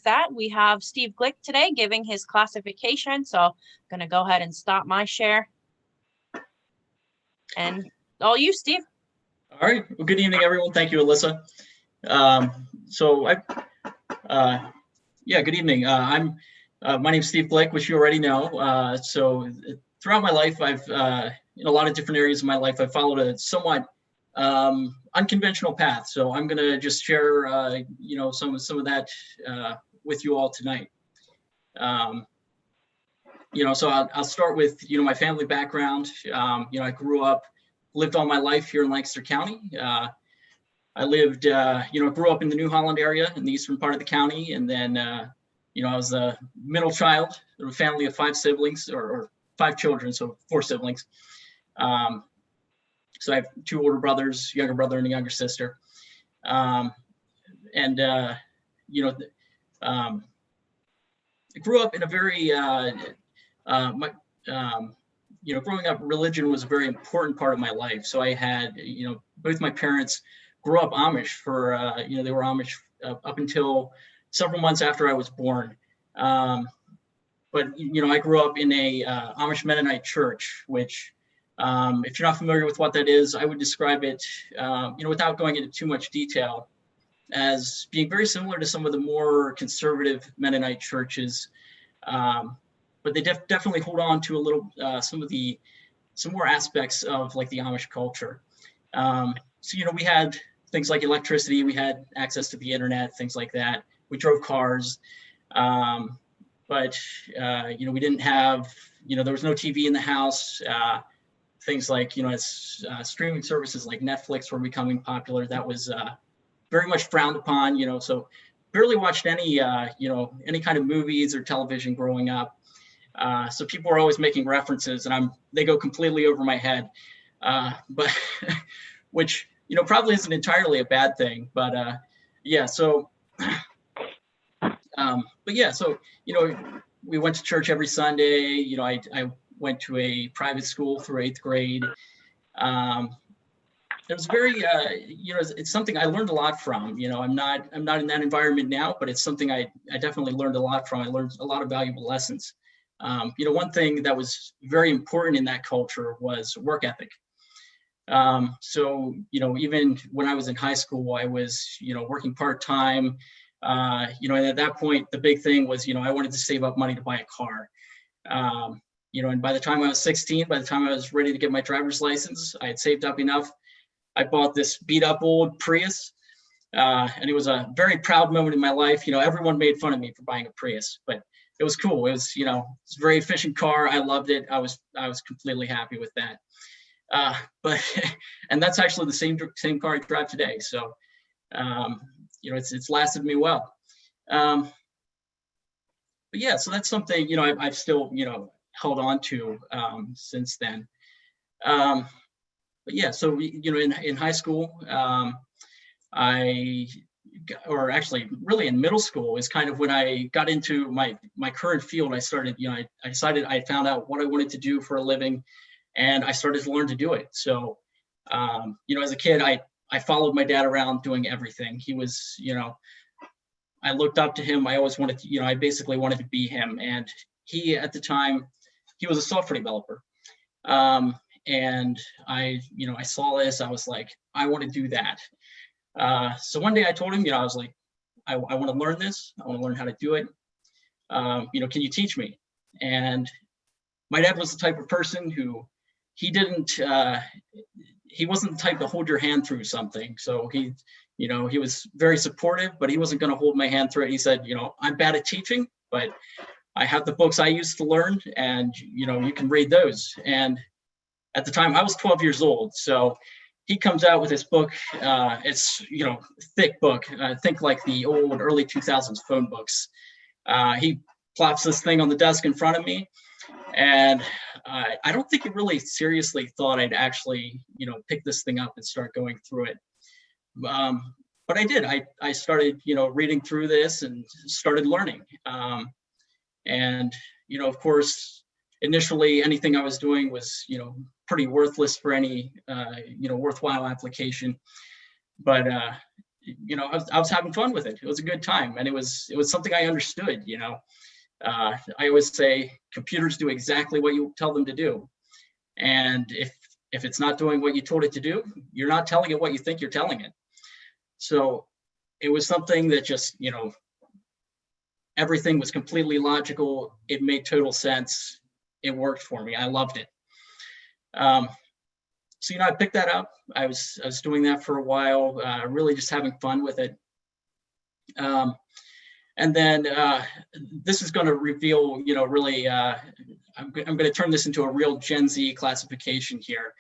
with that, we have Steve Glick today giving his classification. So I'm going to go ahead and stop my share. And all you, Steve. All right. Well, good evening, everyone. Thank you, Alyssa. Good evening. My name's Steve Glick, which you already know. So throughout my life, I've in a lot of different areas of my life, I've followed a somewhat unconventional path. So I'm going to just share, some of that with you all tonight. So I'll start with, my family background. I lived all my life here in Lancaster County. I lived, grew up in the New Holland area in the eastern part of the county. And then, I was the middle child of a family of 5 siblings or 5 children, so 4 siblings. So I have 2 older brothers, younger brother and a younger sister. I grew up in a very, growing up, religion was a very important part of my life. So I had, both my parents grew up Amish for, they were Amish up until several months after I was born. But I grew up in a Amish Mennonite church, which, if you're not familiar with what that is, I would describe it, without going into too much detail, as being very similar to some of the more conservative Mennonite churches. But they definitely hold on to a little, some more aspects of like the Amish culture. So, we had things like electricity, we had access to the internet, things like that. We drove cars, but we didn't have, there was no TV in the house. Things like, as streaming services like Netflix were becoming popular, that was very much frowned upon, so barely watched any kind of movies or television growing up. So people were always making references and they go completely over my head, but which, probably isn't entirely a bad thing, but we went to church every Sunday. I went to a private school through 8th grade. It was very, it's something I learned a lot from. I'm not in that environment now, but it's something I definitely learned a lot from. I learned a lot of valuable lessons. One thing that was very important in that culture was work ethic. So, even when I was in high school, I was, working part-time, and at that point, the big thing was, I wanted to save up money to buy a car. And by the time I was 16, by the time I was ready to get my driver's license, I had saved up enough. I bought this beat up old Prius, and it was a very proud moment in my life. Everyone made fun of me for buying a Prius, but it was cool. It was, it's a very efficient car. I loved it. I was completely happy with that. And that's actually the same car I drive today. So, it's lasted me well. But yeah, so that's something, I've still, held on to since then. But yeah, so, in high school, really in middle school is kind of when I got into my current field. I started, I decided, I found out what I wanted to do for a living, and I started to learn to do it. So, as a kid, I followed my dad around doing everything. He was, I looked up to him. I always wanted to, I basically wanted to be him. And he, at the time, he was a software developer. And I saw this, I was like, I want to do that. So one day I told him, I was like, I want to learn this. I want to learn how to do it. Can you teach me? And my dad was the type of person who he wasn't the type to hold your hand through something. So he was very supportive, but he wasn't going to hold my hand through it. He said, I'm bad at teaching, but I have the books I used to learn, and, you can read those. And at the time I was 12 years old. So he comes out with this book. It's, thick book. Think like the old early 2000s phone books. He plops this thing on the desk in front of me. And I don't think he really seriously thought I'd actually, pick this thing up and start going through it. But I did. I started, reading through this and started learning. And, of course, initially anything I was doing was, pretty worthless for any, worthwhile application. But, I was having fun with it. It was a good time, and it was something I understood. I always say computers do exactly what you tell them to do, and if it's not doing what you told it to do, you're not telling it what you think you're telling it. So it was something that just, everything was completely logical. It made total sense. It worked for me. I loved it. So, I picked that up. I was doing that for a while, really just having fun with it. And then this is going to reveal, really, I'm going to turn this into a real Gen Z classification here.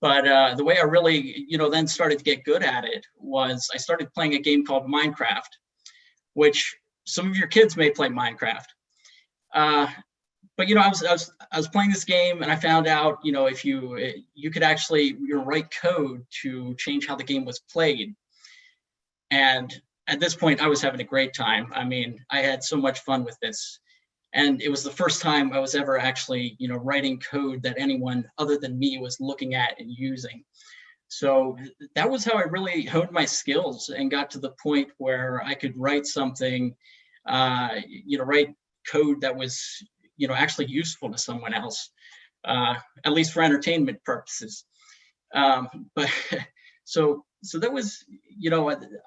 But the way I really, then started to get good at it was I started playing a game called Minecraft, which some of your kids may play Minecraft. But I was playing this game, and I found out, if you could actually write code to change how the game was played. And at this point, I was having a great time. I mean, I had so much fun with this. And it was the first time I was ever actually, writing code that anyone other than me was looking at and using. So that was how I really honed my skills and got to the point where I could write something, write code that was, actually useful to someone else, at least for entertainment purposes. But so that was,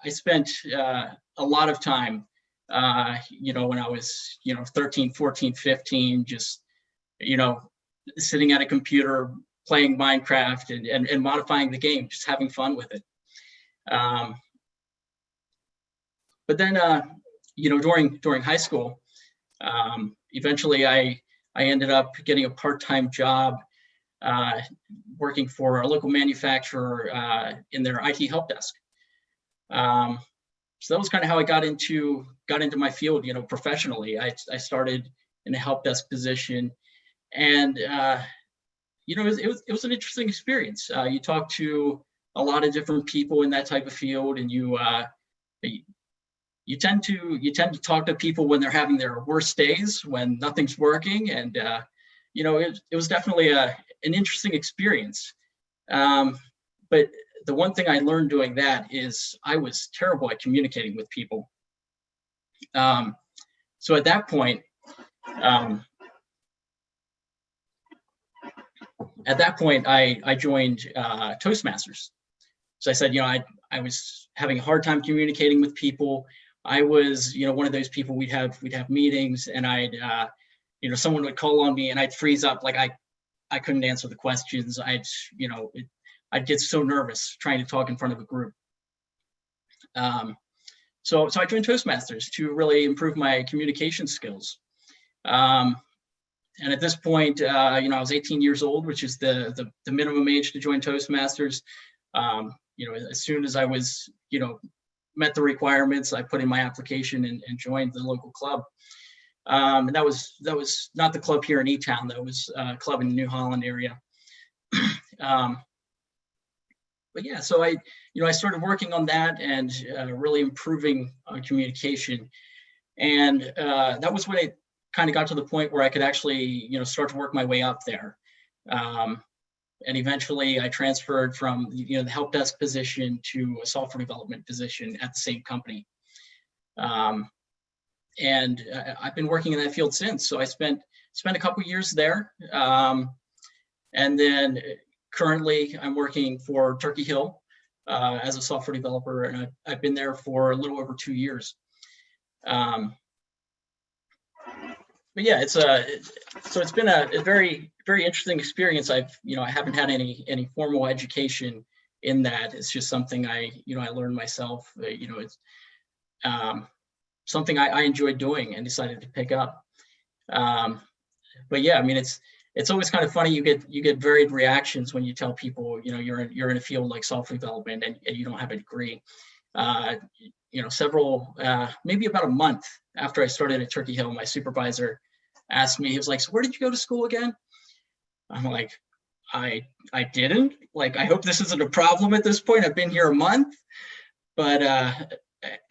I spent a lot of time, when I was, 13, 14, 15, just, sitting at a computer, playing Minecraft and modifying the game, just having fun with it. But then, during high school, eventually I ended up getting a part-time job working for a local manufacturer in their IT help desk. So that was kind of how I got into my field, professionally. I started in a help desk position, and it was an interesting experience. You talk to a lot of different people in that type of field, and you tend to talk to people when they're having their worst days, when nothing's working, and it was definitely an interesting experience. But the one thing I learned doing that is I was terrible at communicating with people. So at that point, I joined Toastmasters. So I said, I was having a hard time communicating with people. I was, one of those people we'd have meetings, and I'd, someone would call on me and I'd freeze up, like I couldn't answer the questions. I'd get so nervous trying to talk in front of a group. So I joined Toastmasters to really improve my communication skills. And at this point, I was 18 years old, which is the minimum age to join Toastmasters. As soon as I was, met the requirements, I put in my application and joined the local club. And that was not the club here in Etown. That was a club in the New Holland area. But yeah, so I started working on that and really improving on communication. And that was when it kind of got to the point where I could actually, start to work my way up there. And eventually I transferred from, the help desk position to a software development position at the same company. And I've been working in that field since. So I spent a couple years there. And then currently I'm working for Turkey Hill as a software developer, and I've been there for a little over 2 years. But yeah, it's been a very, very interesting experience. I haven't had any formal education in that. It's just something I learned myself. It's something I enjoyed doing and decided to pick up. But yeah, I mean, it's always kind of funny. You get varied reactions when you tell people, you're in a field like software development and you don't have a degree. Maybe about a month after I started at Turkey Hill, my supervisor asked me, he was like, "So where did you go to school again?" I'm like, I didn't. Like, I hope this isn't a problem at this point. I've been here a month. But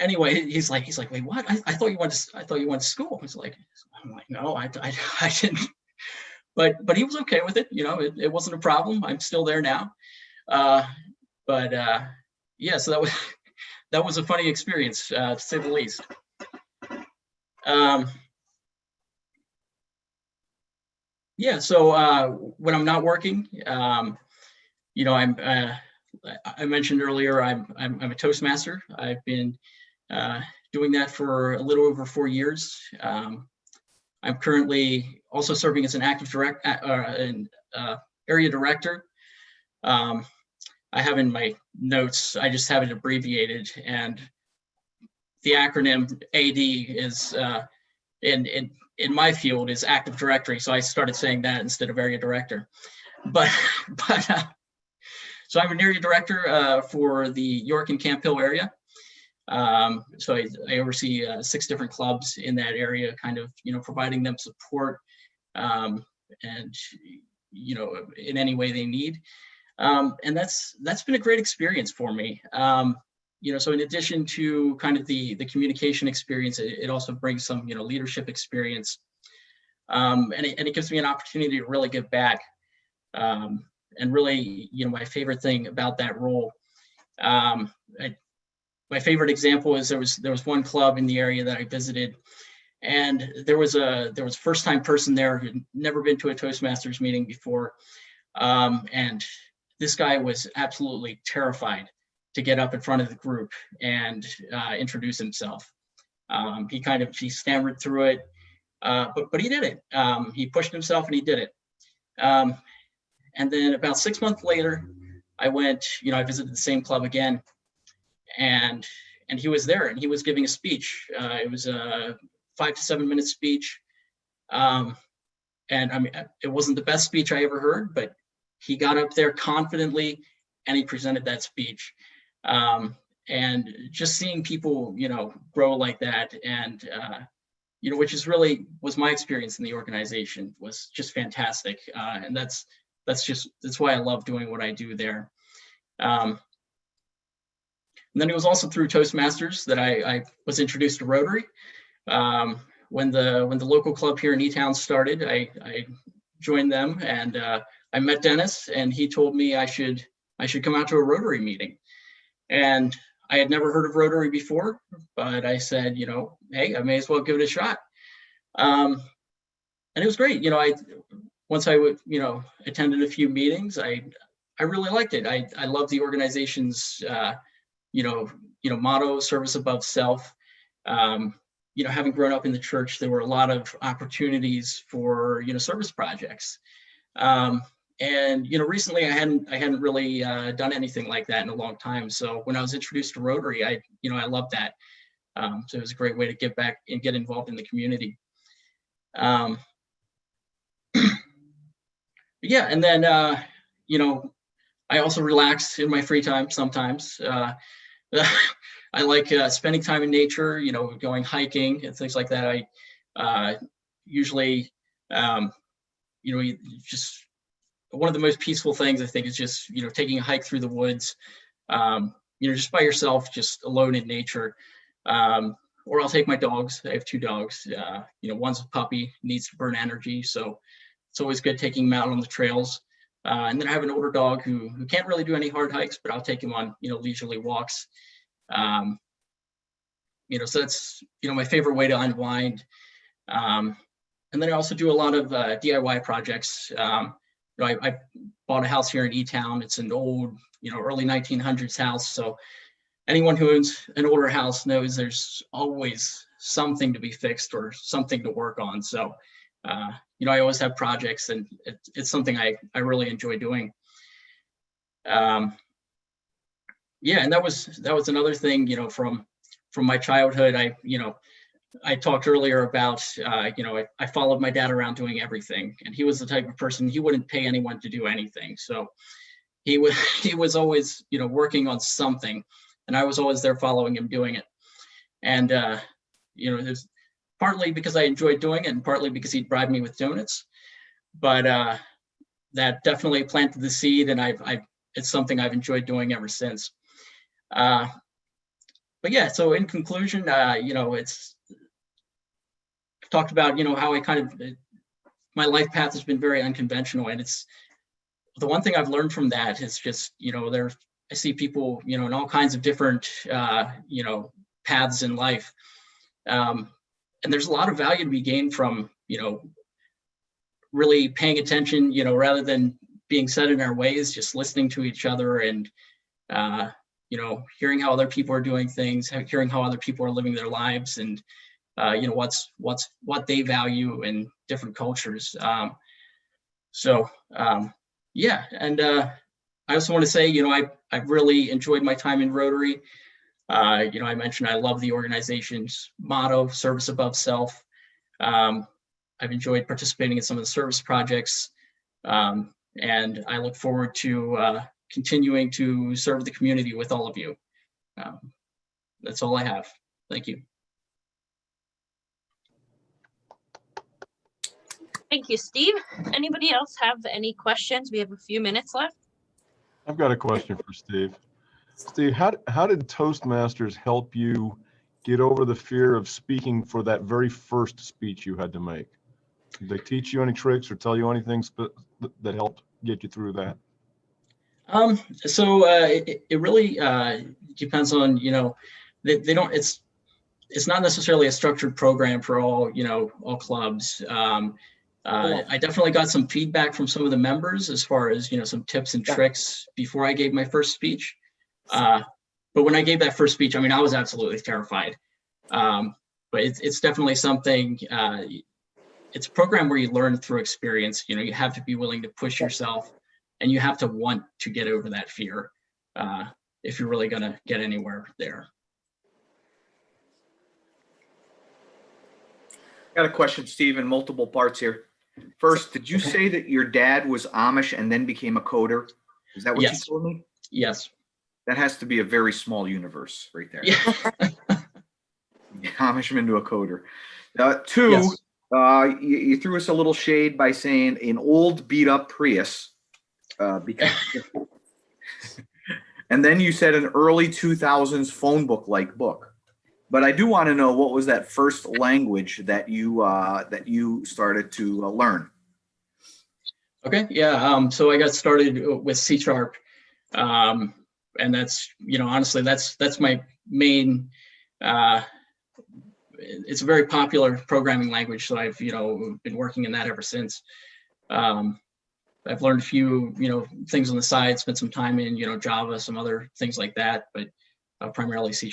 anyway, he's like, "Wait, what? I thought you went to school." I'm like, "No, I didn't." But he was okay with it. It wasn't a problem. I'm still there now. Yeah, so that was a funny experience, to say the least. Yeah, so when I'm not working, you know, I mentioned earlier, I'm a Toastmaster. I've been doing that for a little over 4 years. I'm currently also serving as an area director. I have in my notes, I just have it abbreviated, and the acronym AD is in my field is Active Directory. So I started saying that instead of area director. But so I'm an area director for the York and Camp Hill area. So I oversee 6 different clubs in that area, kind of, you know, providing them support and, you know, in any way they need. And that's been a great experience for me. You know, so in addition to kind of the communication experience, it also brings some, you know, leadership experience. And it gives me an opportunity to really give back. And really, you know, my favorite thing about that role, my favorite example is there was one club in the area that I visited, and there was a first time person there who'd never been to a Toastmasters meeting before, and this guy was absolutely terrified to get up in front of the group and introduce himself. He stammered through it, but he did it. He pushed himself and he did it. And then about 6 months later, I went, you know, I visited the same club again, and he was there and he was giving a speech. It was a 5 to 7 minute speech. And I mean, it wasn't the best speech I ever heard, but he got up there confidently and he presented that speech. And just seeing people, you know, grow like that, and you know, which was my experience in the organization, was just fantastic. And that's why I love doing what I do there. And then it was also through Toastmasters that I was introduced to Rotary. When the local club here in Etown started, I joined them, and I met Dennis, and he told me I should come out to a Rotary meeting. And I had never heard of Rotary before, but I said, you know, hey, I may as well give it a shot. And it was great. You know, once I you know, attended a few meetings, I really liked it. I love the organization's you know, motto, service above self. You know, having grown up in the church, there were a lot of opportunities for, you know, service projects. And, you know, recently I hadn't really done anything like that in a long time. So when I was introduced to Rotary, I loved that. So it was a great way to give back and get involved in the community. Yeah, and then, you know, I also relax in my free time sometimes. I like spending time in nature, you know, going hiking and things like that. I usually, you know, just one of the most peaceful things I think is just, you know, taking a hike through the woods, you know, just by yourself, just alone in nature. Or I'll take my dogs. I have 2 dogs. You know, one's a puppy, needs to burn energy, so it's always good taking him out on the trails. And then I have an older dog who can't really do any hard hikes, but I'll take him on, you know, leisurely walks. You know, so that's, you know, my favorite way to unwind. And then I also do a lot of DIY projects. You know, I bought a house here in Etown. It's an old, you know, early 1900s house. So anyone who owns an older house knows there's always something to be fixed or something to work on. So, you know, I always have projects, and it's something I really enjoy doing. Yeah, and that was another thing, you know, from my childhood. I talked earlier about, you know, I followed my dad around doing everything, and he was the type of person, he wouldn't pay anyone to do anything. So he was always, you know, working on something, and I was always there following him doing it. And, you know, there's partly because I enjoyed doing it and partly because he'd bribe me with donuts, but that definitely planted the seed, and it's something I've enjoyed doing ever since. But yeah, so in conclusion, you know, it's talked about, you know, how my life path has been very unconventional, and it's the one thing I've learned from that is just, you know, I see people, in all kinds of different, paths in life. And there's a lot of value to be gained from, really paying attention, rather than being set in our ways, just listening to each other and, hearing how other people are doing things, hearing how other people are living their lives, and, what they value in different cultures. Yeah. And I also want to say, I've really enjoyed my time in Rotary. I mentioned I love the organization's motto, service above self. I've enjoyed participating in some of the service projects, and I look forward to continuing to serve the community with all of you. That's all I have. Thank you. Thank you, Steve. Anybody else have any questions? We have a few minutes left. I've got a question for Steve. Steve, how did Toastmasters help you get over the fear of speaking for that very first speech you had to make? Did they teach you any tricks or tell you anything that helped get you through that? It really depends on, they don't, it's not necessarily a structured program for all, all clubs. I definitely got some feedback from some of the members as far as, some tips and tricks before I gave my first speech. But when I gave that first speech, I was absolutely terrified. But it's definitely something, it's a program where you learn through experience. You have to be willing to push yourself, and you have to want to get over that fear if you're really going to get anywhere there. Got a question, Steve, in multiple parts here. First, did you say that your dad was Amish and then became a coder? Is that what you told me? Yes. That has to be a very small universe right there. Yeah. Amishman to a coder. Two, Yes. You threw us a little shade by saying an old beat up Prius. Because and then you said an early 2000s phone book like book. But I do want to know, what was that first language that you started to learn? Okay. Yeah. So I got started with C#, and that's, honestly, that's my main. It's a very popular programming language, so I've been working in that ever since. I've learned a few things on the side, spent some time in Java, some other things like that, but primarily C#.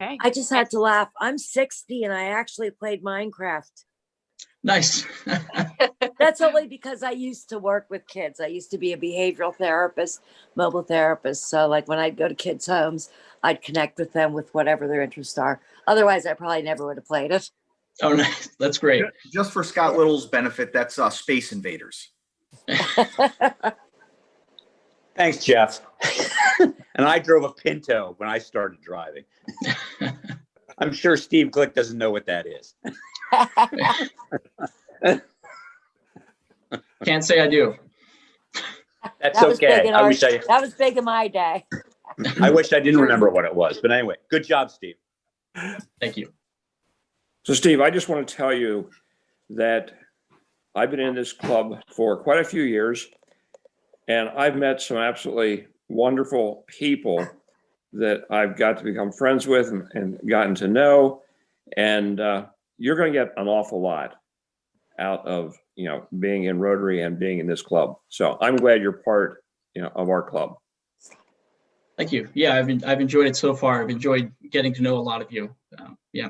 Okay. I just had to laugh. I'm 60 and I actually played Minecraft. Nice. That's only because I used to work with kids. I used to be a behavioral therapist, mobile therapist. So like when I'd go to kids' homes, I'd connect with them with whatever their interests are. Otherwise, I probably never would have played it. Oh, nice. That's great. Just for Scott Little's benefit, that's Space Invaders. Thanks, Jeff. And I drove a Pinto when I started driving. I'm sure Steve Glick doesn't know what that is. Can't say I do. That's okay. That was big in my day. I wish I didn't remember what it was. But anyway, good job, Steve. Thank you. So, Steve, I just want to tell you that I've been in this club for quite a few years, and I've met some absolutely wonderful people that I've got to become friends with and gotten to know. And you're going to get an awful lot out of, being in Rotary and being in this club. So I'm glad you're part, of our club. Thank you. Yeah, I've enjoyed it so far. I've enjoyed getting to know a lot of you. Yeah.